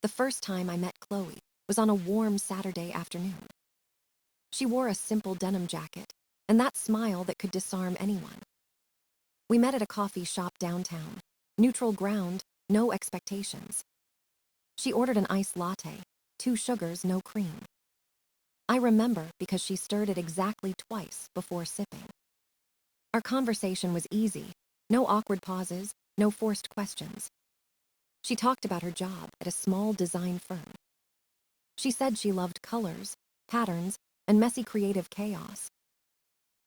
The first time I met Chloe was on a warm Saturday afternoon. She wore a simple denim jacket and that smile that could disarm anyone. We met at a coffee shop downtown. Neutral ground, no expectations. She ordered an iced latte, 2 sugars, no cream. I remember because she stirred it exactly twice before sipping. Our conversation was easy, no awkward pauses, no forced questions. She talked about her job at a small design firm. She said she loved colors, patterns, and messy creative chaos.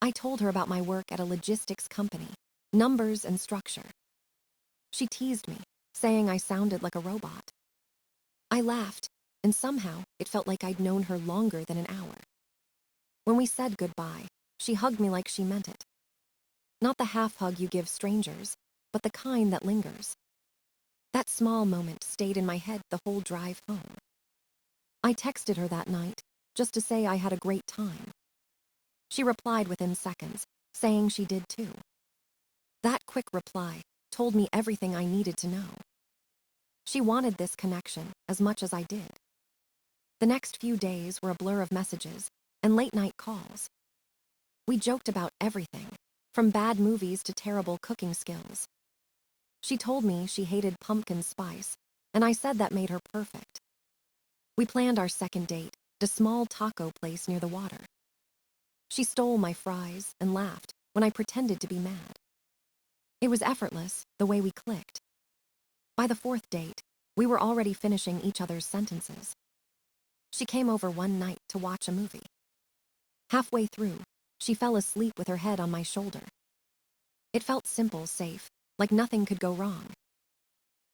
I told her about my work at a logistics company, numbers and structure. She teased me, saying I sounded like a robot. I laughed, and somehow it felt like I'd known her longer than an hour. When we said goodbye, she hugged me like she meant it. Not the half hug you give strangers, but the kind that lingers. That small moment stayed in my head the whole drive home. I texted her that night, just to say I had a great time. She replied within seconds, saying she did too. That quick reply told me everything I needed to know. She wanted this connection as much as I did. The next few days were a blur of messages and late-night calls. We joked about everything, from bad movies to terrible cooking skills. She told me she hated pumpkin spice, and I said that made her perfect. We planned our second date at a small taco place near the water. She stole my fries and laughed when I pretended to be mad. It was effortless, the way we clicked. By the 4th date, we were already finishing each other's sentences. She came over one night to watch a movie. Halfway through, she fell asleep with her head on my shoulder. It felt simple, safe, like nothing could go wrong.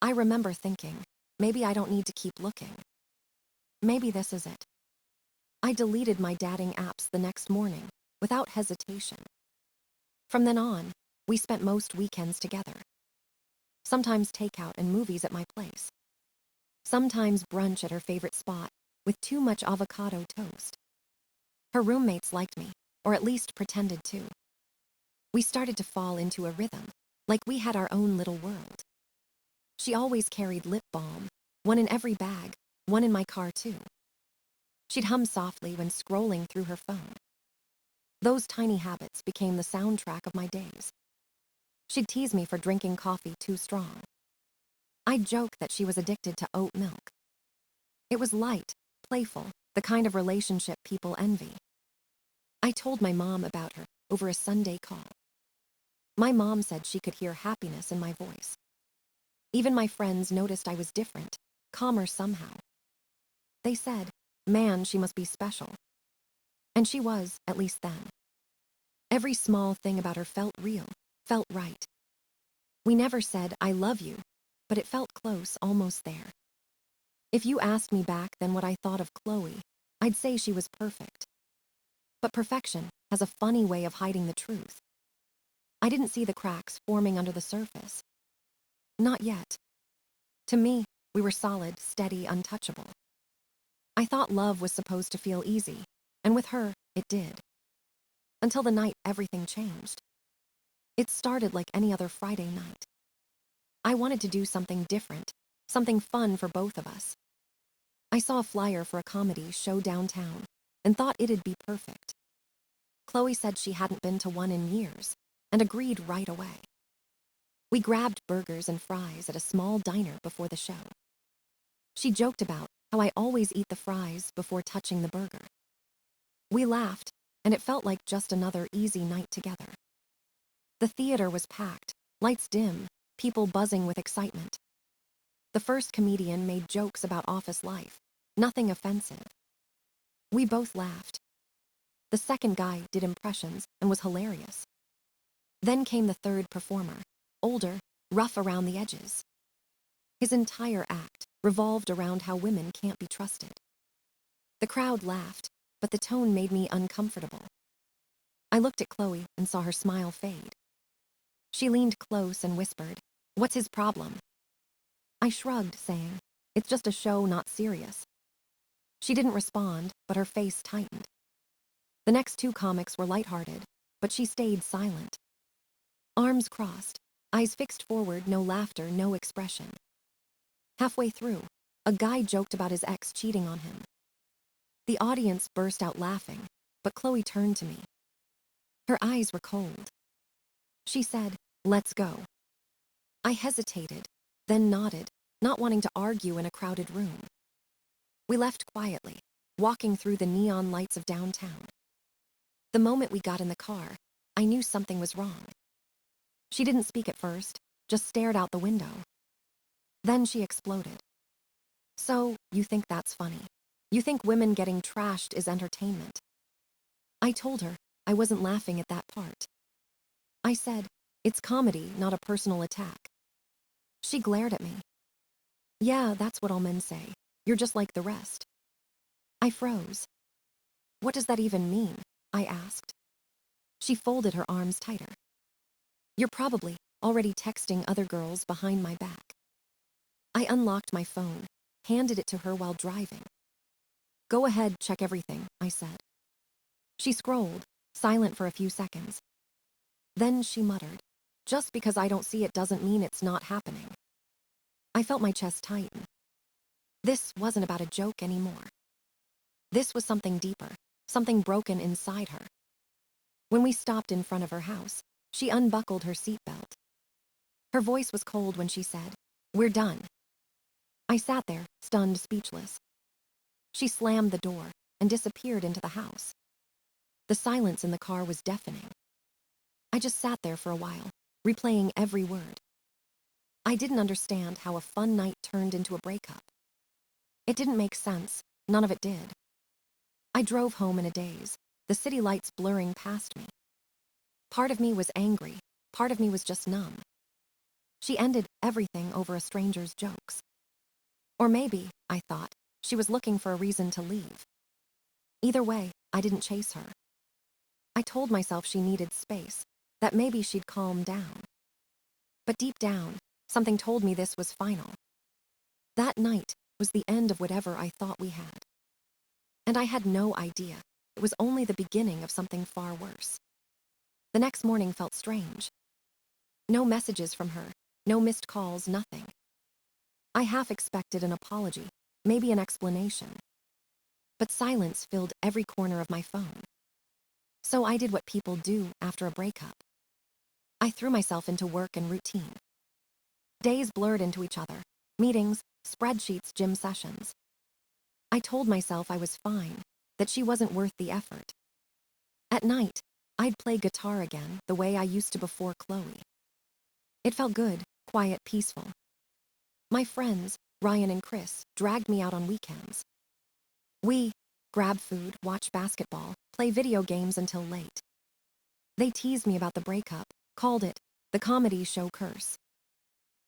I remember thinking, maybe I don't need to keep looking. Maybe this is it. I deleted my dating apps the next morning, without hesitation. From then on, we spent most weekends together. Sometimes takeout and movies at my place. Sometimes brunch at her favorite spot, with too much avocado toast. Her roommates liked me, or at least pretended to. We started to fall into a rhythm, like we had our own little world. She always carried lip balm, one in every bag, one in my car too. She'd hum softly when scrolling through her phone. Those tiny habits became the soundtrack of my days. She'd tease me for drinking coffee too strong. I'd joke that she was addicted to oat milk. It was light, playful, the kind of relationship people envy. I told my mom about her over a Sunday call. My mom said she could hear happiness in my voice. Even my friends noticed I was different, calmer somehow. They said, man, she must be special. And she was, at least then. Every small thing about her felt real, felt right. We never said, I love you, but it felt close, almost there. If you asked me back then what I thought of Chloe, I'd say she was perfect. But perfection has a funny way of hiding the truth. I didn't see the cracks forming under the surface. Not yet. To me, we were solid, steady, untouchable. I thought love was supposed to feel easy, and with her, it did. Until the night everything changed. It started like any other Friday night. I wanted to do something different, something fun for both of us. I saw a flyer for a comedy show downtown and thought it'd be perfect. Chloe said she hadn't been to one in years and agreed right away. We grabbed burgers and fries at a small diner before the show. She joked about how I always eat the fries before touching the burger. We laughed, and it felt like just another easy night together. The theater was packed, lights dim, people buzzing with excitement. The first comedian made jokes about office life, nothing offensive. We both laughed. The second guy did impressions and was hilarious. Then came the third performer, older, rough around the edges. His entire act revolved around how women can't be trusted. The crowd laughed, but the tone made me uncomfortable. I looked at Chloe and saw her smile fade. She leaned close and whispered, "What's his problem?" I shrugged, saying, "It's just a show, not serious." She didn't respond, but her face tightened. The next 2 comics were lighthearted, but she stayed silent. Arms crossed, eyes fixed forward, no laughter, no expression. Halfway through, A guy joked about his ex cheating on him. The audience burst out laughing, but Chloe turned to me. Her eyes were cold. She said, "Let's go." I hesitated, then nodded, not wanting to argue in a crowded room. We left quietly, walking through the neon lights of downtown. The moment we got in the car, I knew something was wrong. She didn't speak at first, just stared out the window. Then she exploded. "So, you think that's funny? You think women getting trashed is entertainment?" I told her I wasn't laughing at that part. I said, "It's comedy, not a personal attack." She glared at me. "Yeah, that's what all men say. You're just like the rest." I froze. "What does that even mean?" I asked. She folded her arms tighter. "You're probably already texting other girls behind my back." I unlocked my phone, handed it to her while driving. "Go ahead, check everything," I said. She scrolled, silent for a few seconds. Then she muttered, "Just because I don't see it doesn't mean it's not happening." I felt my chest tighten. This wasn't about a joke anymore. This was something deeper, something broken inside her. When we stopped in front of her house, she unbuckled her seatbelt. Her voice was cold when she said, "We're done." I sat there, stunned, speechless. She slammed the door and disappeared into the house. The silence in the car was deafening. I just sat there for a while, replaying every word. I didn't understand how a fun night turned into a breakup. It didn't make sense, none of it did. I drove home in a daze, the city lights blurring past me. Part of me was angry, part of me was just numb. She ended everything over a stranger's jokes. Or maybe, I thought, she was looking for a reason to leave. Either way, I didn't chase her. I told myself she needed space, that maybe she'd calm down. But deep down, something told me this was final. That night was the end of whatever I thought we had. And I had no idea it was only the beginning of something far worse. The next morning felt strange. No messages from her, no missed calls, nothing. I half expected an apology, maybe an explanation. But silence filled every corner of my phone. So I did what people do after a breakup. I threw myself into work and routine. Days blurred into each other, meetings, spreadsheets, gym sessions. I told myself I was fine, that she wasn't worth the effort. At night, I'd play guitar again the way I used to before Chloe. It felt good, quiet, peaceful. My friends, Ryan and Chris, dragged me out on weekends. We grab food, watch basketball, play video games until late. They teased me about the breakup, called it the comedy show curse.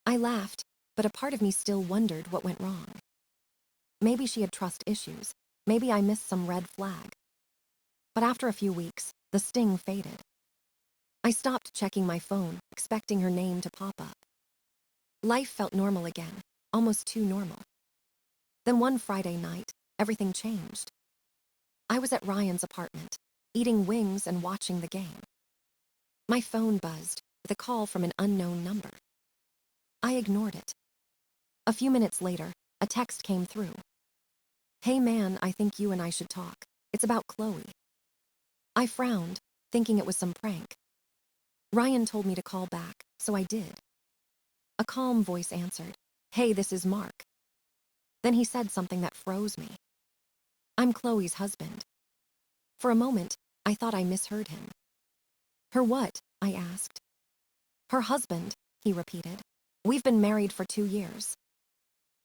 I laughed, but a part of me still wondered what went wrong. Maybe she had trust issues. Maybe I missed some red flag. But after a few weeks, the sting faded. I stopped checking my phone, expecting her name to pop up. Life felt normal again, almost too normal. Then one Friday night, everything changed. I was at Ryan's apartment, eating wings and watching the game. My phone buzzed with a call from an unknown number. I ignored it. A few minutes later, a text came through. "Hey man, I think you and I should talk. It's about Chloe." I frowned, thinking it was some prank. Ryan told me to call back, so I did. A calm voice answered, "Hey, this is Mark." Then he said something that froze me. "I'm Chloe's husband." For a moment, I thought I misheard him. "Her what?" I asked. "Her husband," he repeated. "We've been married for 2 years."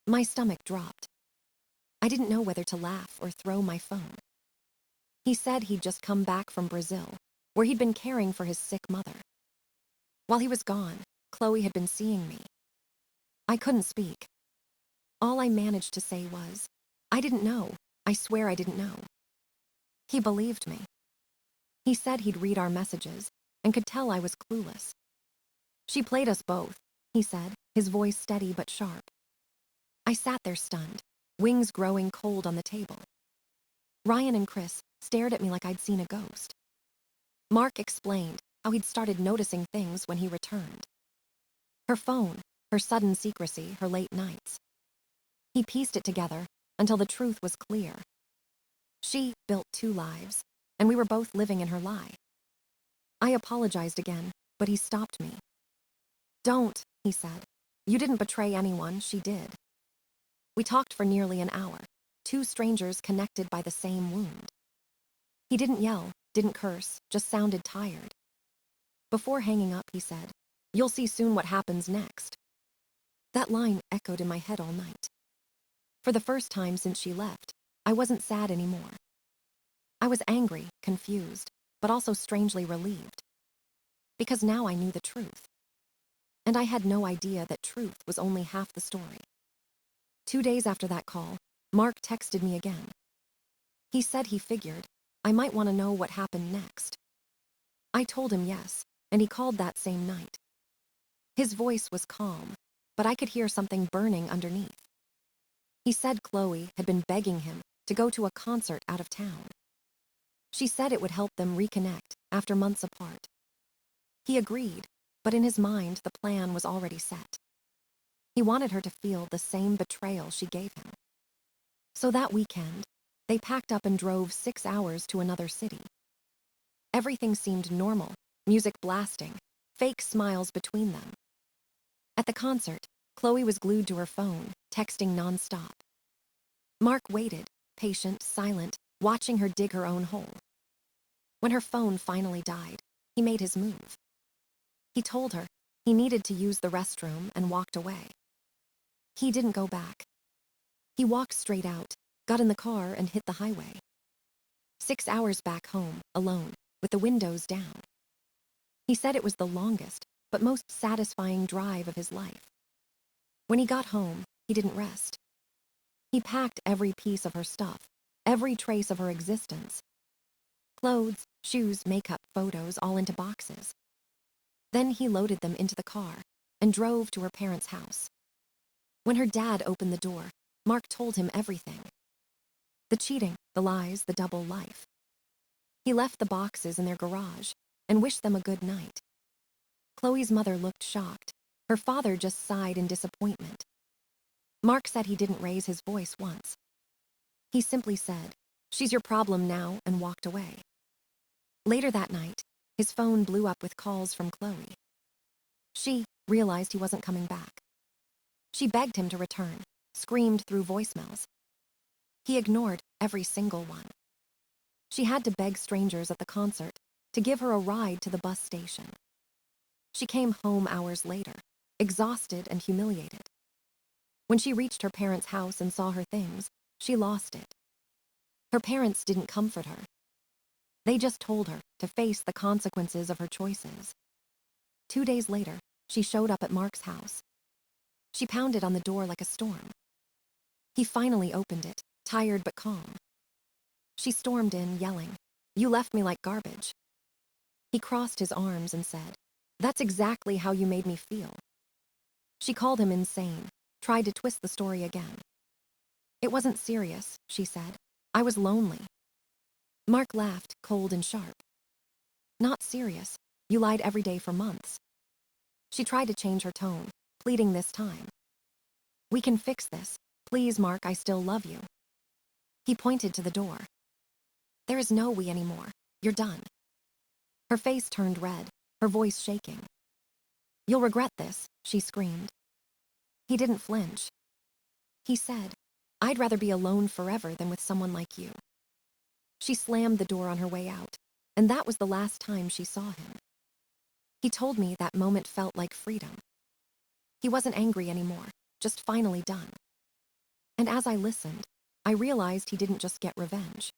My stomach dropped. I didn't know whether to laugh or throw my phone. He said he'd just come back from Brazil, where he'd been caring for his sick mother. While he was gone, Chloe had been seeing me. I couldn't speak. All I managed to say was, "I didn't know. I swear I didn't know." He believed me. He said he'd read our messages and could tell I was clueless. "She played us both," he said, his voice steady but sharp. I sat there stunned, wings growing cold on the table. Ryan and Chris stared at me like I'd seen a ghost. Mark explained how he'd started noticing things when he returned. Her phone, her sudden secrecy, her late nights. He pieced it together until the truth was clear. She built 2 lives, and we were both living in her lie. I apologized again, but he stopped me. "Don't," he said. "You didn't betray anyone, she did." We talked for nearly an hour, 2 strangers connected by the same wound. He didn't yell, didn't curse, just sounded tired. Before hanging up, he said, "You'll see soon what happens next." That line echoed in my head all night. For the first time since she left, I wasn't sad anymore. I was angry, confused, but also strangely relieved. Because now I knew the truth. And I had no idea that truth was only half the story. 2 days after that call, Mark texted me again. He said he figured I might want to know what happened next. I told him yes, and he called that same night. His voice was calm, but I could hear something burning underneath. He said Chloe had been begging him to go to a concert out of town. She said it would help them reconnect after months apart. He agreed, but in his mind the plan was already set. He wanted her to feel the same betrayal she gave him. So that weekend, they packed up and drove 6 hours to another city. Everything seemed normal, music blasting, fake smiles between them. At the concert, Chloe was glued to her phone, texting nonstop. Mark waited, patient, silent, watching her dig her own hole. When her phone finally died, he made his move. He told her he needed to use the restroom and walked away. He didn't go back. He walked straight out, got in the car, and hit the highway. 6 hours back home, alone, with the windows down. He said it was the longest, but most satisfying drive of his life. When he got home, he didn't rest. He packed every piece of her stuff, every trace of her existence. Clothes, shoes, makeup, photos, all into boxes. Then he loaded them into the car and drove to her parents' house. When her dad opened the door, Mark told him everything. The cheating, the lies, the double life. He left the boxes in their garage and wished them a good night. Chloe's mother looked shocked. Her father just sighed in disappointment. Mark said he didn't raise his voice once. He simply said, "She's your problem now," and walked away. Later that night, his phone blew up with calls from Chloe. She realized he wasn't coming back. She begged him to return, screamed through voicemails. He ignored every single one. She had to beg strangers at the concert to give her a ride to the bus station. She came home hours later, exhausted and humiliated. When she reached her parents' house and saw her things, she lost it. Her parents didn't comfort her. They just told her to face the consequences of her choices. 2 days later, she showed up at Mark's house. She pounded on the door like a storm. He finally opened it, tired but calm. She stormed in, yelling, "You left me like garbage." He crossed his arms and said, "That's exactly how you made me feel." She called him insane, tried to twist the story again. "It wasn't serious," she said. "I was lonely." Mark laughed, cold and sharp. "Not serious. You lied every day for months." She tried to change her tone, pleading this time. "We can fix this. Please, Mark, I still love you." He pointed to the door. "There is no we anymore. You're done." Her face turned red, her voice shaking. "You'll regret this," she screamed. He didn't flinch. He said, "I'd rather be alone forever than with someone like you." She slammed the door on her way out, and that was the last time she saw him. He told me that moment felt like freedom. He wasn't angry anymore, just finally done. And as I listened, I realized he didn't just get revenge.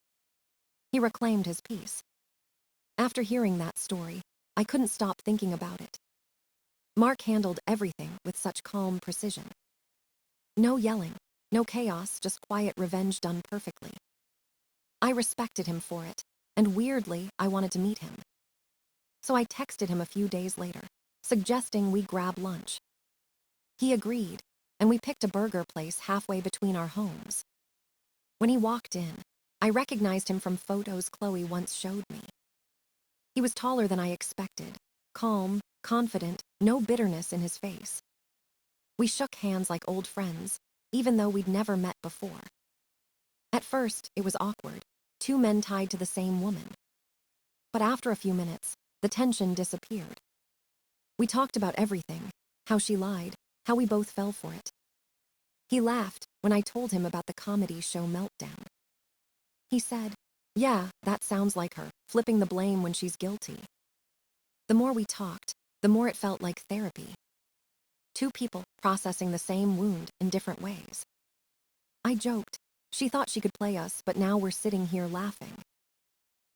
He reclaimed his peace. After hearing that story, I couldn't stop thinking about it. Mark handled everything with such calm precision. No yelling, no chaos, just quiet revenge done perfectly. I respected him for it, and weirdly, I wanted to meet him. So I texted him a few days later, suggesting we grab lunch. He agreed, and we picked a burger place halfway between our homes. When he walked in, I recognized him from photos Chloe once showed me. He was taller than I expected, calm, confident, no bitterness in his face. We shook hands like old friends, even though we'd never met before. At first, it was awkward, two men tied to the same woman. But after a few minutes, the tension disappeared. We talked about everything, how she lied, how we both fell for it. He laughed when I told him about the comedy show Meltdown. He said, "Yeah, that sounds like her, flipping the blame when she's guilty." The more we talked, the more it felt like therapy. Two people processing the same wound in different ways. I joked, she thought she could play us, but now we're sitting here laughing.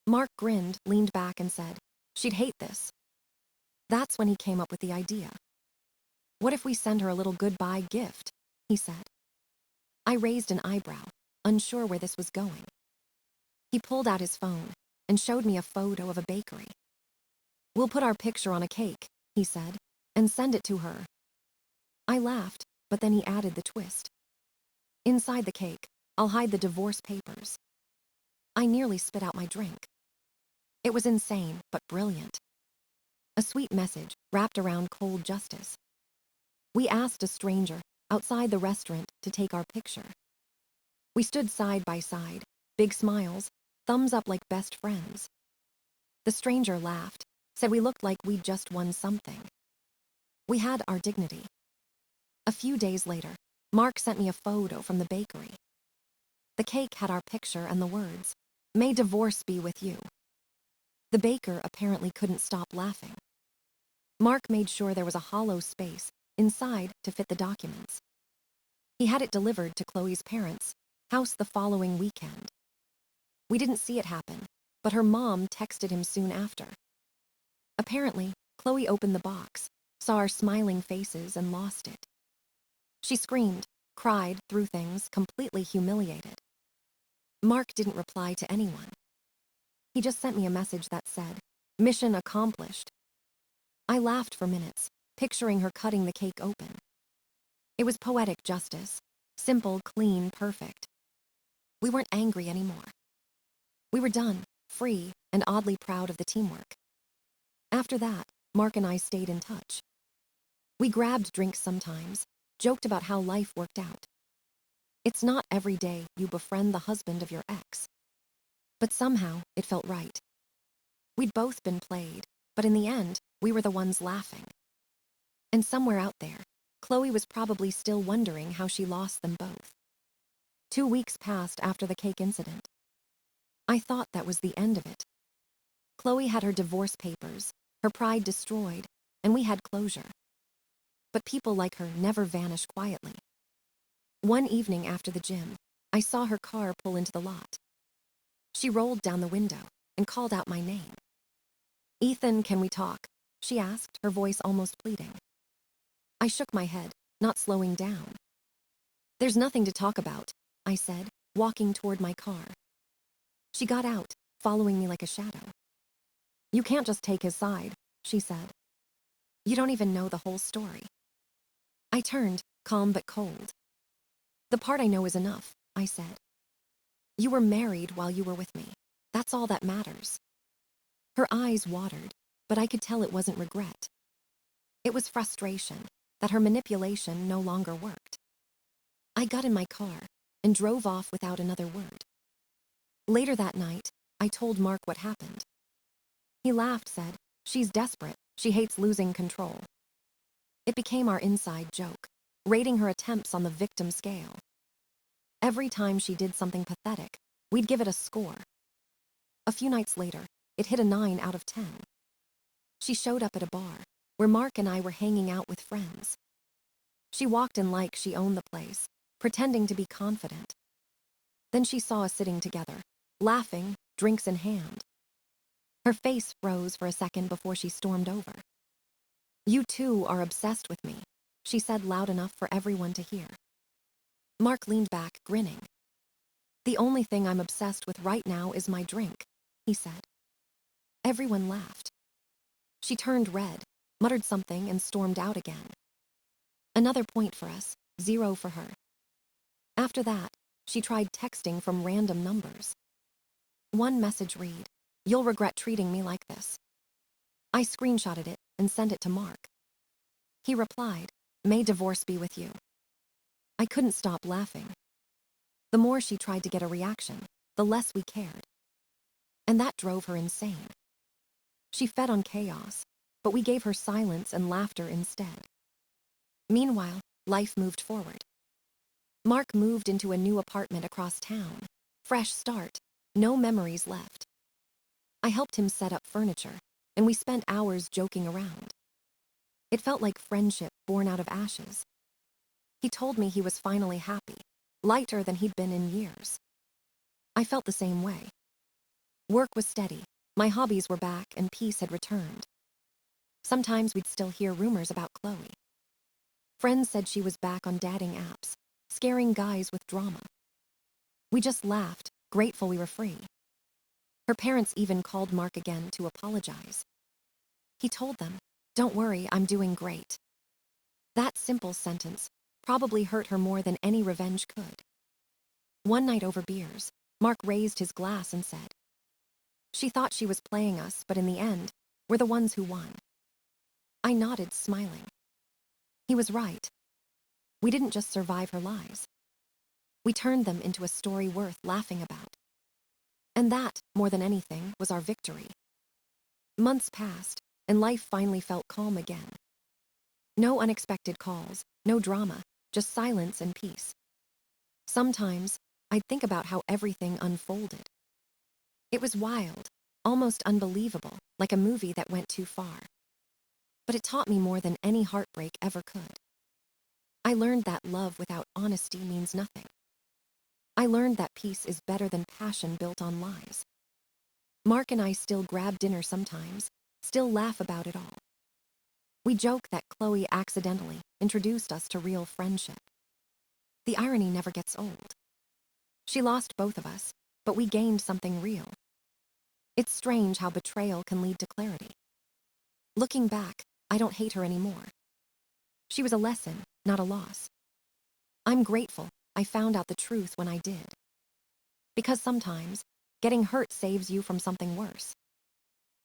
Mark grinned, leaned back and said, "She'd hate this." That's when he came up with the idea. "What if we send her a little goodbye gift?" he said. I raised an eyebrow, unsure where this was going. He pulled out his phone and showed me a photo of a bakery. "We'll put our picture on a cake," he said, "and send it to her." I laughed, but then he added the twist. "Inside the cake, I'll hide the divorce papers." I nearly spit out my drink. It was insane, but brilliant. A sweet message wrapped around cold justice. We asked a stranger outside the restaurant to take our picture. We stood side by side, big smiles, thumbs up like best friends. The stranger laughed, said we looked like we'd just won something. We had our dignity. A few days later, Mark sent me a photo from the bakery. The cake had our picture and the words, "May divorce be with you." The baker apparently couldn't stop laughing. Mark made sure there was a hollow space inside to fit the documents. He had it delivered to Chloe's parents' house the following weekend. We didn't see it happen, but her mom texted him soon after. Apparently, Chloe opened the box, saw our smiling faces, and lost it. She screamed, cried, threw things, completely humiliated. Mark didn't reply to anyone. He just sent me a message that said, "Mission accomplished." I laughed for minutes, picturing her cutting the cake open. It was poetic justice, simple, clean, perfect. We weren't angry anymore. We were done, free, and oddly proud of the teamwork. After that, Mark and I stayed in touch. We grabbed drinks sometimes, joked about how life worked out. It's not every day you befriend the husband of your ex. But somehow, it felt right. We'd both been played, but in the end, we were the ones laughing. And somewhere out there, Chloe was probably still wondering how she lost them both. 2 weeks passed after the cake incident. I thought that was the end of it. Chloe had her divorce papers, her pride destroyed, and we had closure. But people like her never vanish quietly. One evening after the gym, I saw her car pull into the lot. She rolled down the window and called out my name. "Ethan, can we talk?" she asked, her voice almost pleading. I shook my head, not slowing down. "There's nothing to talk about," I said, walking toward my car. She got out, following me like a shadow. "You can't just take his side," she said. "You don't even know the whole story." I turned, calm but cold. "The part I know is enough," I said. "You were married while you were with me. That's all that matters." Her eyes watered, but I could tell it wasn't regret. It was frustration that her manipulation no longer worked. I got in my car and drove off without another word. Later that night, I told Mark what happened. He laughed, said, "She's desperate. She hates losing control." It became our inside joke, rating her attempts on the victim scale. Every time she did something pathetic, we'd give it a score. A few nights later, it hit a 9 out of 10. She showed up at a bar, where Mark and I were hanging out with friends. She walked in like she owned the place, pretending to be confident. Then she saw us sitting together, laughing, drinks in hand. Her face froze for a second before she stormed over. "You two are obsessed with me," she said loud enough for everyone to hear. Mark leaned back, grinning. "The only thing I'm obsessed with right now is my drink," he said. Everyone laughed. She turned red, muttered something, and stormed out again. Another point for us, 0 for her. After that, she tried texting from random numbers. One message read, "You'll regret treating me like this." I screenshotted it and sent it to Mark. He replied, "May divorce be with you." I couldn't stop laughing. The more she tried to get a reaction, the less we cared. And that drove her insane. She fed on chaos, but we gave her silence and laughter instead. Meanwhile, life moved forward. Mark moved into a new apartment across town. Fresh start, no memories left. I helped him set up furniture, and we spent hours joking around. It felt like friendship born out of ashes. He told me he was finally happy, lighter than he'd been in years. I felt the same way. Work was steady, my hobbies were back, and peace had returned. Sometimes we'd still hear rumors about Chloe. Friends said she was back on dating apps, scaring guys with drama. We just laughed, grateful we were free. Her parents even called Mark again to apologize. He told them, "Don't worry, I'm doing great." That simple sentence probably hurt her more than any revenge could. One night over beers, Mark raised his glass and said, "She thought she was playing us, but in the end, we're the ones who won." I nodded, smiling. He was right. We didn't just survive her lies. We turned them into a story worth laughing about. And that, more than anything, was our victory. Months passed, and life finally felt calm again. No unexpected calls, no drama, just silence and peace. Sometimes, I'd think about how everything unfolded. It was wild, almost unbelievable, like a movie that went too far. But it taught me more than any heartbreak ever could. I learned that love without honesty means nothing. I learned that peace is better than passion built on lies. Mark and I still grab dinner sometimes, still laugh about it all. We joke that Chloe accidentally introduced us to real friendship. The irony never gets old. She lost both of us, but we gained something real. It's strange how betrayal can lead to clarity. Looking back, I don't hate her anymore. She was a lesson, not a loss. I'm grateful I found out the truth when I did. Because sometimes, getting hurt saves you from something worse.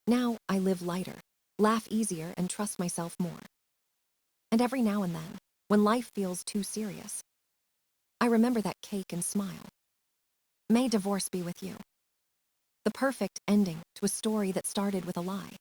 Now I live lighter, laugh easier, and trust myself more. And every now and then, when life feels too serious, I remember that cake and smile. May divorce be with you. The perfect ending to a story that started with a lie.